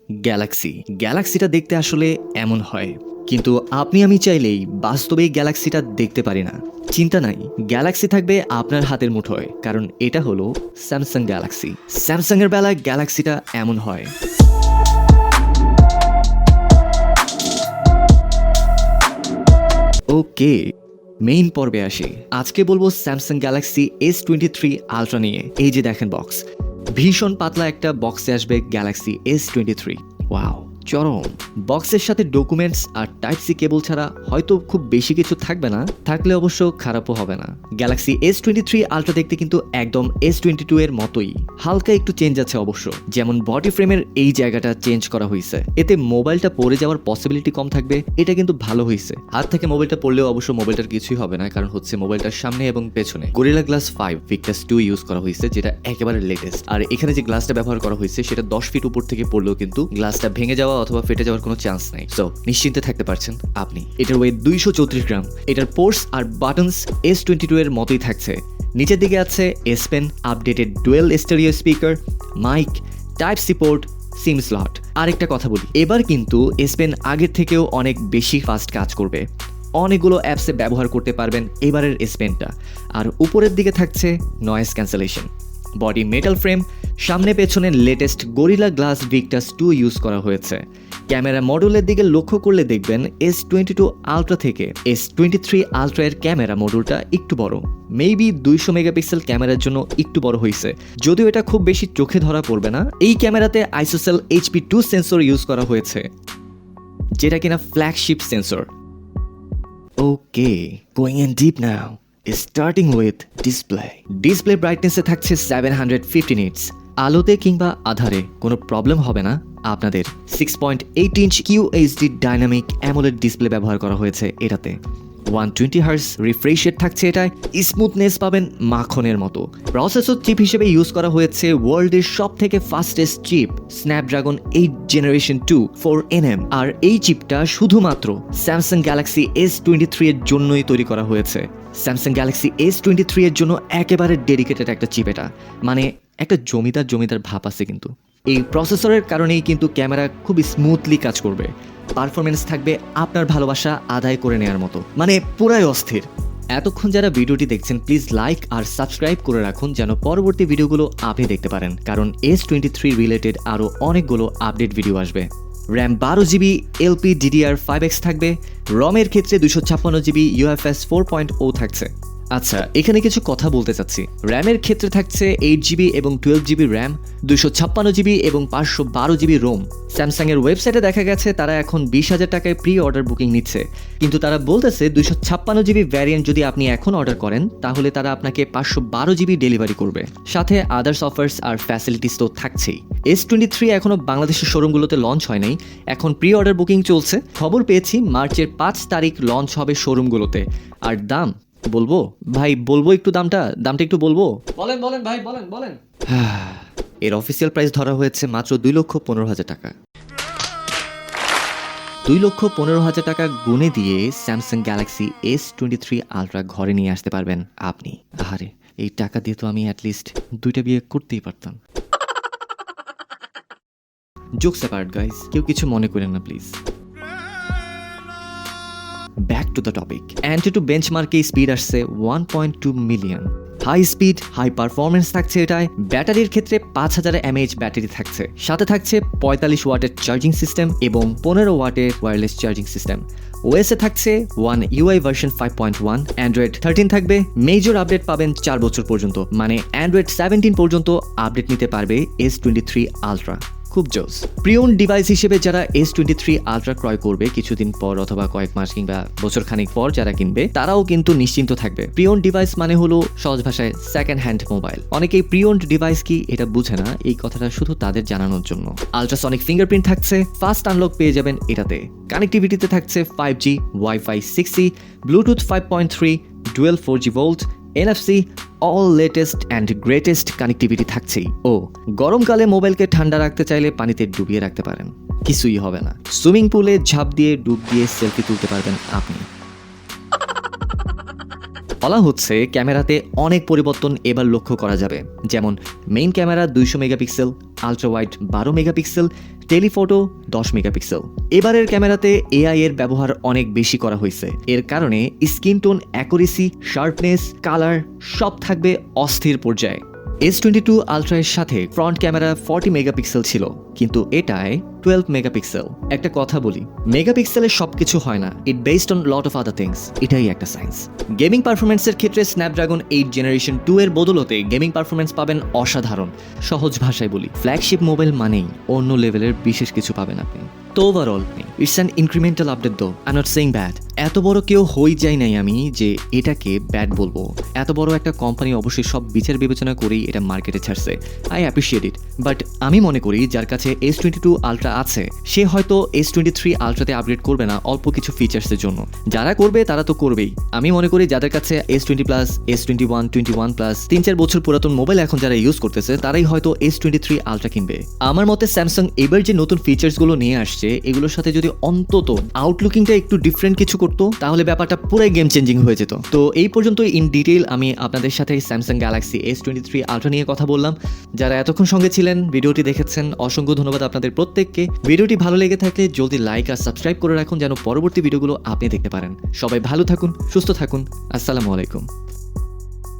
গ্যালাক্সিটা দেখতে আসলে এমন হয়, কিন্তু আপনি আমি চাইলেই বাস্তবেই গ্যালাক্সিটা দেখতে পারি না। চিন্তা নাই, গ্যালাক্সি থাকবে আপনার হাতের মুঠোয়, কারণ এটা হলো স্যামসাং গ্যালাক্সি। স্যামসাংয়ের বেলায় গ্যালাক্সিটা এমন হয়। ওকে, মেইন পর্বে আসি। আজকে বলবো স্যামসাং গ্যালাক্সি S23 আলট্রা নিয়ে। এই যে দেখেন বক্স, ভীষণ পাতলা একটা বক্সে আসবে গ্যালাক্সি S23। ওয়াও, চরম। বক্সের সাথে ডকুমেন্টস আর টাইপ সি কেবল ছাড়া হয়তো খুব বেশি কিছু থাকবে না, থাকলে অবশ্য খারাপও হবে না। গ্যালাক্সি S23 আলট্রা দেখতে কিন্তু একদম S22 এর মতোই, হালকা একটু চেঞ্জ আছে অবশ্য। যেমন বডি ফ্রেমের এই জায়গাটা চেঞ্জ করা হয়েছে, এতে মোবাইলটা পড়ে যাওয়ার পসিবিলিটি কম থাকবে। এটা কিন্তু ভালো হয়েছে। হাত থেকে মোবাইলটা পড়লেও অবশ্য মোবাইলটার কিছুই হবে না, কারণ হচ্ছে মোবাইলটার সামনে এবং পেছনে গরিলা গ্লাস 5 ভিক্টাস 2 ইউজ করা হয়েছে, যেটা একেবারে লেটেস্ট। আর এখানে যে গ্লাসটা ব্যবহার করা হয়েছে সেটা 10 ফিট উপর থেকে পড়লেও কিন্তু গ্লাসটা ভেঙে যাওয়া অথবা ফেটে যাওয়ার কোনো চান্স নেই। সো নিশ্চিন্তে থাকতে পারছেন আপনি। এটার ওয়েট 234 গ্রাম। এটার পোর্টস আর বাটনস S22 এর মতোই থাকছে। নিচের দিকে আছে S Pen, updated dual stereo speaker, mic, type C port, SIM slot. আরেকটা কথা বলি, এবার কিন্তু S Pen আগের থেকেও অনেক বেশি ফাস্ট কাজ করবে। অনেকগুলো অ্যাপসে ব্যবহার করতে পারবেন এবারের S Penটা। আর উপরের দিকে থাকছে noise cancellation. Body metal frame, সামনে পেছনে latest gorilla glass Victus 2 use করা হয়েছে। ক্যামেরা মডুলের দিকে লক্ষ্য করলে দেখবেন S22 আলট্রা থেকে S23 আলট্রা এর ক্যামেরা মডুলটা একটু বড়। মেবি 200 মেগাপিক্সেল ক্যামেরার জন্য একটু বড় হয়েছে, যদিও এটা খুব বেশি চোখে ধরা পড়বে না। এই ক্যামেরাতে আইসোসেল HP2 সেন্সর ইউজ করা হয়েছে, যেটা কিনা flagship sensor. Okay, going in deep now. Starting with display ব্রাইটনেসে থাকছে 750 নিটস। আলোতে কিংবা আধারে কোনো প্রবলেম হবে না আপনাদের। 6.8 inch QHD dynamic AMOLED display ব্যবহার করা হয়েছে এটাতে। 120 হার্জ রিফ্রেশ রেট থাকছে এটায়। স্মুথনেস পাবেন মাখনের মতো। প্রসেসর চিপ হিসেবে ইউজ করা হয়েছে ওয়ার্ল্ডের সব থেকে fastest chip Snapdragon 8 generation 2 4nm। আর এই চিপটা শুধুমাত্র স্যামসাং গ্যালাক্সি S23 এর জন্যই তৈরি করা হয়েছে। স্যামসাং গ্যালাক্সি S23 এর জন্য একেবারে ডেডিকেটেড একটা চিপ এটা, মানে একটা জমিদার ভাব আছে কিন্তু। এই প্রসেসরের কারণেই কিন্তু ক্যামেরা খুব স্মুথলি কাজ করবে। পারফরমেন্স থাকবে আপনার ভালোবাসা আদায় করে নেওয়ার মতো, মানে পুরাই অস্থির। এতক্ষণ যারা ভিডিওটি দেখছেন প্লিজ লাইক আর সাবস্ক্রাইব করে রাখুন, যেন পরবর্তী ভিডিওগুলো আপনি দেখতে পারেন, কারণ S23 রিলেটেড আরও অনেকগুলো আপডেট ভিডিও আসবে। র্যাম 12GB LPDDR5X থাকবে। রমের ক্ষেত্রে 256GB UFS 4.0 থাকছে। আচ্ছা, এখানে কিছু কথা বলতে চাচ্ছি। র্যামের ক্ষেত্রে থাকছে 8GB এবং 12GB র্যাম, 256GB এবং 512GB রোম। স্যামসাংয়ের ওয়েবসাইটে দেখা গেছে তারা এখন 20,000 টাকায় প্রি অর্ডার বুকিং নিচ্ছে, কিন্তু তারা বলতেছে 256GB ভ্যারিয়েন্ট যদি আপনি এখন অর্ডার করেন তাহলে তারা আপনাকে 512GB ডেলিভারি করবে, সাথে আদার্স অফার্স আর ফ্যাসিলিটিস তো থাকছেই। S23 এখনও বাংলাদেশের শোরুমগুলোতে লঞ্চ হয় নাই, এখন প্রি অর্ডার বুকিং চলছে। খবর পেয়েছি মার্চের 5 তারিখ লঞ্চ হবে শোরুমগুলোতে। আর দাম বলবো ভাই, বলবো একটু দামটা একটু বলবো। বলেন ভাই, বলেন। এর অফিসিয়াল প্রাইস ধরা হয়েছে মাত্র 2,15,000 টাকা। 2,15,000 টাকা গুনে দিয়ে স্যামসাং গ্যালাক্সি S23 আলট্রা ঘরে নিয়ে আসতে পারবেন আপনি। আরে এই টাকা দিয়ে তো আমি অ্যাটলিস্ট 2টা বিয়ে করতেই পারতাম। জোকস অ্যাপার্ট গাইস, কেউ কিছু মনে করেন না please. Back to the topic. AnTuTu বেঞ্চমার্কে স্পিড আসছে 1.2 million. High speed high performance থাকছে এটায়। ব্যাটারির ক্ষেত্রে 5000 mAh ব্যাটারি থাকছে, সাথে থাকছে 45 ওয়াটের চার্জিং সিস্টেম এবং 15 ওয়াটের ওয়্যারলেস চার্জিং সিস্টেম। ওএসে থাকছে One UI ভার্সন 5.1। অ্যান্ড্রয়েড 13 থাকবে। মেজর আপডেট পাবেন 4 বছর পর্যন্ত, মানে অ্যান্ড্রয়েড 17 পর্যন্ত আপডেট নিতে পারবে S23 আলট্রা। খুব জোস। প্রিয়ন ডিভাইস হিসেবে যারা S23 আলট্রা ক্রয় করবে কিছুদিন পর অথবা কয়েক মাস কিংবা বছর খানিক পর যারা কিনবে, তারাও কিন্তু নিশ্চিন্ত থাকবে। প্রিয়ন ডিভাইস মানে হলো সহজ ভাষায় সেকেন্ড হ্যান্ড মোবাইল। অনেকেই প্রিয়ন ডিভাইস কি এটা বুঝে না, এই কথাটা শুধু তাদের জানানোর জন্য। আলট্রাসনিক ফিঙ্গারপ্রিন্ট থাকছে, ফাস্ট আনলক পেয়ে যাবেন এটাতে। কানেক্টিভিটিতে থাকছে 5G, Wi-Fi 6E, Bluetooth 5.3, dual 4G volt, NFC, all latest and greatest connectivity থাকছেই। ও গরমকালে মোবাইলকে ঠান্ডা রাখতে চাইলে পানিতে ডুবিয়ে রাখতে পারেন, কিছুই হবে না। সুইমিং পুলে ঝাঁপ দিয়ে ডুব দিয়ে সেলফি তুলতে পারবেন আপনি। বলা হচ্ছে ক্যামেরাতে অনেক পরিবর্তন এবার লক্ষ্য করা যাবে, যেমন main camera 200 megapixel, ultra wide 12 megapixel, telephoto 10 megapixel. এবারের ক্যামেরাতে এআই এর ব্যবহার অনেক বেশি করা হয়েছে। এর কারণে skin tone accuracy, sharpness, colour সব থাকবে অস্থির পর্যায়ে। S22 Ultra এর সাথে ফ্রন্ট ক্যামেরা 40 মেগাপিক্সেল ছিল, কিন্তু এটায় 12 মেগাপিক্সেল। একটা কথা বলি, মেগাপিক্সেলের সবকিছু হয় না, it based on lot of other things. এটাই একটা সায়েন্স। গেমিং পারফরমেন্সের ক্ষেত্রে স্ন্যাপড্রাগন 8 জেনারেশন 2 এর বদলতে গেমিং পারফরমেন্স পাবেন অসাধারণ। সহজ ভাষায় বলি, ফ্ল্যাগশিপ মোবাইল মানেই অন্য লেভেলের বিশেষ কিছু পাবেন আপনি। তো overall it's an incremental update দো, আই নট সেইং ব্যাড। এত বড় কেউ হই যাই নাই আমি যে এটাকে ব্যাড বলবো। এত বড় একটা কোম্পানি অবশ্যই সব বিচার বিবেচনা করেই এটা মার্কেটে ছাড়ছে। I appreciate it. বাট আমি মনে করি যার কাছে S22 Ultra আছে সে হয়তো S23 Ultraতে আপগ্রেড করবে না অল্প কিছু ফিচার্সের জন্য। যারা করবে তারা তো করবেই। আমি মনে করি যাদের কাছে S20 প্লাস, S21, 21 প্লাস 3-4 বছর পুরাতন মোবাইল এখন যারা ইউজ করতেছে তারাই হয়তো S23 Ultra কিনবে। আমার মতে স্যামসাং এবার যে নতুন ফিচার্সগুলো নিয়ে আসছে এগুলোর সাথে যদি অন্তত আউটলুকিংটা একটু ডিফারেন্ট কিছু করতো তাহলে ব্যাপারটা পুরাই গেম চেঞ্জিং হয়ে যেত। তো এই পর্যন্ত ইন ডিটেইল আমি আপনাদের সাথে স্যামসাং গ্যালাক্সি S23 Ultra নিয়ে কথা বললাম। যারা এতক্ষণ সঙ্গে ছিলেন, ভিডিওটি দেখেছেন, অসংখ্য ধন্যবাদ আপনাদের প্রত্যেককে। ভিডিওটি ভালো লেগে থাকলে জলদি লাইক আর সাবস্ক্রাইব করে রাখুন যেন পরবর্তী ভিডিওগুলো আপনি দেখতে পারেন। সবাই ভালো থাকুন, সুস্থ থাকুন। আসসালামু আলাইকুম।